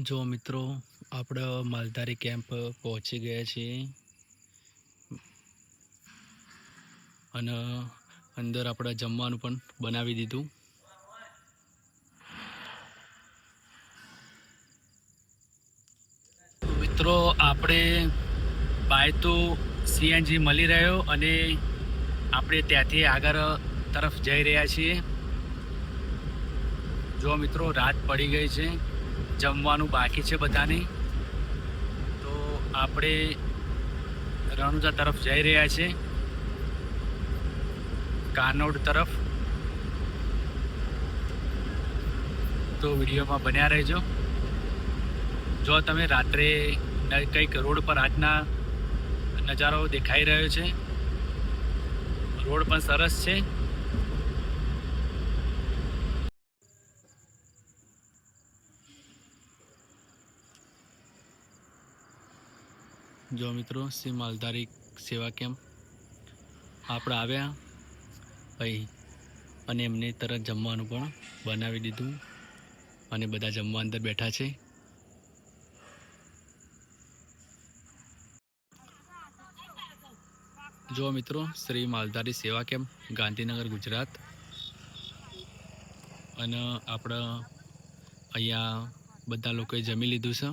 જો મિત્રો આપણે માલધારી કેમ્પ પહોંચી ગયા છીએ અને અંદર આપણે જમવાનું પણ બનાવી દીધું. મિત્રો આપણે બાય તો સીએનજી મળી રહ્યો અને આપણે ત્યાંથી આગળ તરફ જઈ રહ્યા છીએ. જો મિત્રો રાત પડી ગઈ છે, જમવાનું બાકી છે બધાને, તો આપણે રણુજા તરફ જઈ રહ્યા છીએ, કાનોડ તરફ. તો વિડીયોમાં બન્યા રહેજો. જો તમે રાત્રે કંઈક રોડ પર આજના નજારો દેખાઈ રહ્યો છે, રોડ પણ સરસ છે. જો મિત્રો શ્રી માલધારી સેવા કેમ્પ આપણે આવ્યા ભાઈ, અને એમને તરત જમવાનું પણ બનાવી દીધું અને બધા જમવા અંદર બેઠા છે. જો મિત્રો શ્રી માલધારી સેવા કેમ્પ, ગાંધીનગર, ગુજરાત. અને આપણે અહીંયા બધા લોકોએ જમી લીધું છે,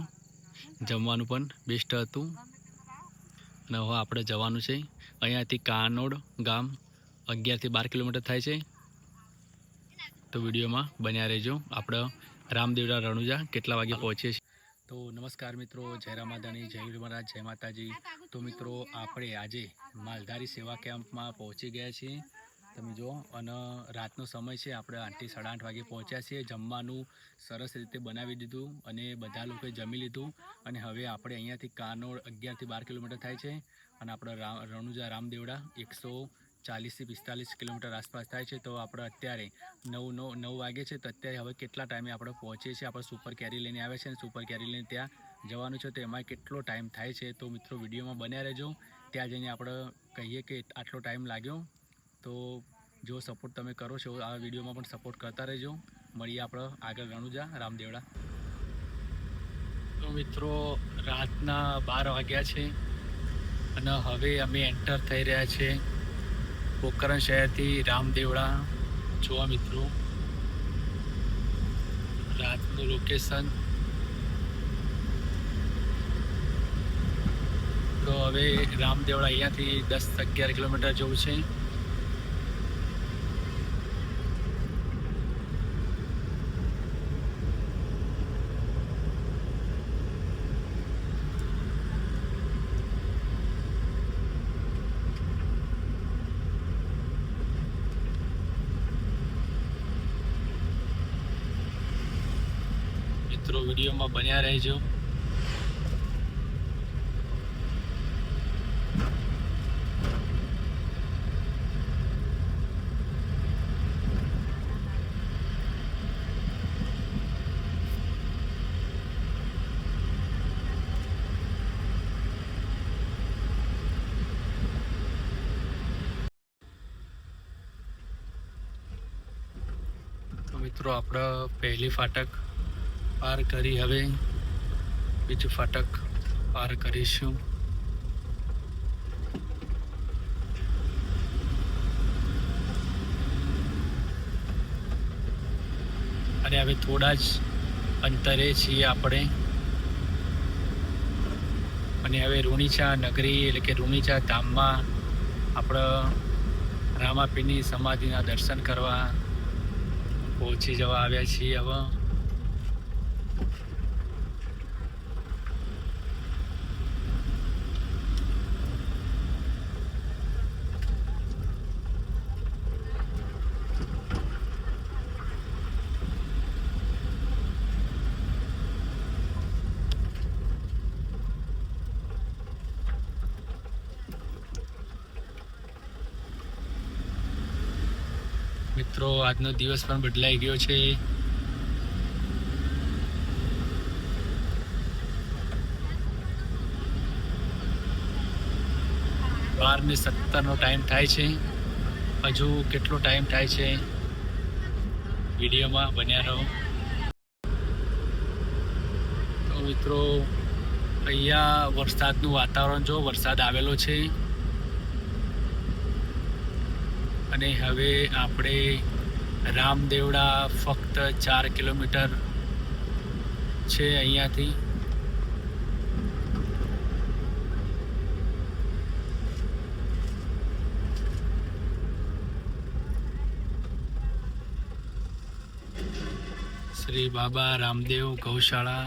જમવાનું પણ બેસ્ટ હતું. અને હવે આપણે જવાનું છે. અહીંયાથી કાનોડ ગામ 11 થી 12 કિલોમીટર થાય છે. તો વિડીયોમાં બન્યા રહેજો. આપણે રામદેવડા રણુજા કેટલા વાગે પહોંચીએ છીએ. તો નમસ્કાર મિત્રો, જય રામાદાણી, જય વીર મહારાજ, જય માતાજી. તો મિત્રો આપણે આજે માલધારી સેવા કેમ્પમાં પહોંચી ગયા છીએ. તમે જો, અને રાતનો સમય છે, આપણે 8 થી 8:30 વાગે પહોંચ્યા છીએ. જમવાનું સરસ રીતે બનાવી દીધું અને બધા લોકોએ જમી લીધું. અને હવે આપણે અહીંયાથી કાનોડ 11 થી 12 કિલોમીટર થાય છે, અને આપણે રણુજા રામદેવડા 140 થી 45 કિલોમીટર આસપાસ થાય છે. તો આપણે અત્યારે 9 વાગે છે. તો અત્યારે હવે કેટલા ટાઈમે આપણે પહોંચીએ છીએ. આપણે સુપર કેરી લઈને આવ્યા છે, અને સુપર કેરી લઈને ત્યાં જવાનું છે. તો એમાં કેટલો ટાઈમ થાય છે, તો મિત્રો વિડીયોમાં બન્યા રહેજો. ત્યાં જઈને આપણે કહીએ કે આટલો ટાઈમ લાગ્યો. તો જો સપોર્ટ તમે કરો છો, આ વિડીયોમાં પણ સપોર્ટ કરતા રહેજો. મળીએ આપણે આગળ રણુજા રામદેવડા. તો મિત્રો રાતના 12 વાગ્યા છે અને હવે અમે એન્ટર થઈ રહ્યા છીએ પોખરણ શહેરથી રામદેવડા. જોવા મિત્રો રાતનું લોકેશન. તો હવે રામદેવડા અહીંયાથી 10-11 કિલોમીટર જવું છે. મિત્રો વિડીયોમાં બન્યા રહેજો. તો મિત્રો આપણે પહેલી ફાટક પાર કરી, હવે બીજું ફાટક પાર કરીશું. અને હવે થોડા જ અંતરે છીએ આપણે. અને હવે રૂણીચા નગરી એટલે કે રૂણીચા ધામમાં આપણે રામાપીરની સમાધિના દર્શન કરવા પહોંચી જવા આવ્યા છીએ. હવે મિત્રો આજનો દિવસ પણ બદલાઈ ગયો છે. 12:17 ટાઈમ થાય છે. હજુ કેટલો ટાઈમ થાય છે, વિડીયોમાં બન્યા રહો. મિત્રો અહીંયા વરસાદનું વાતાવરણ જો વરસાદ આવેલો છે અને હવે આપણે રામદેવડા ફક્ત 4 કિલોમીટર છે અહીંયાથી. શ્રી બાબા રામદેવ ગૌશાળા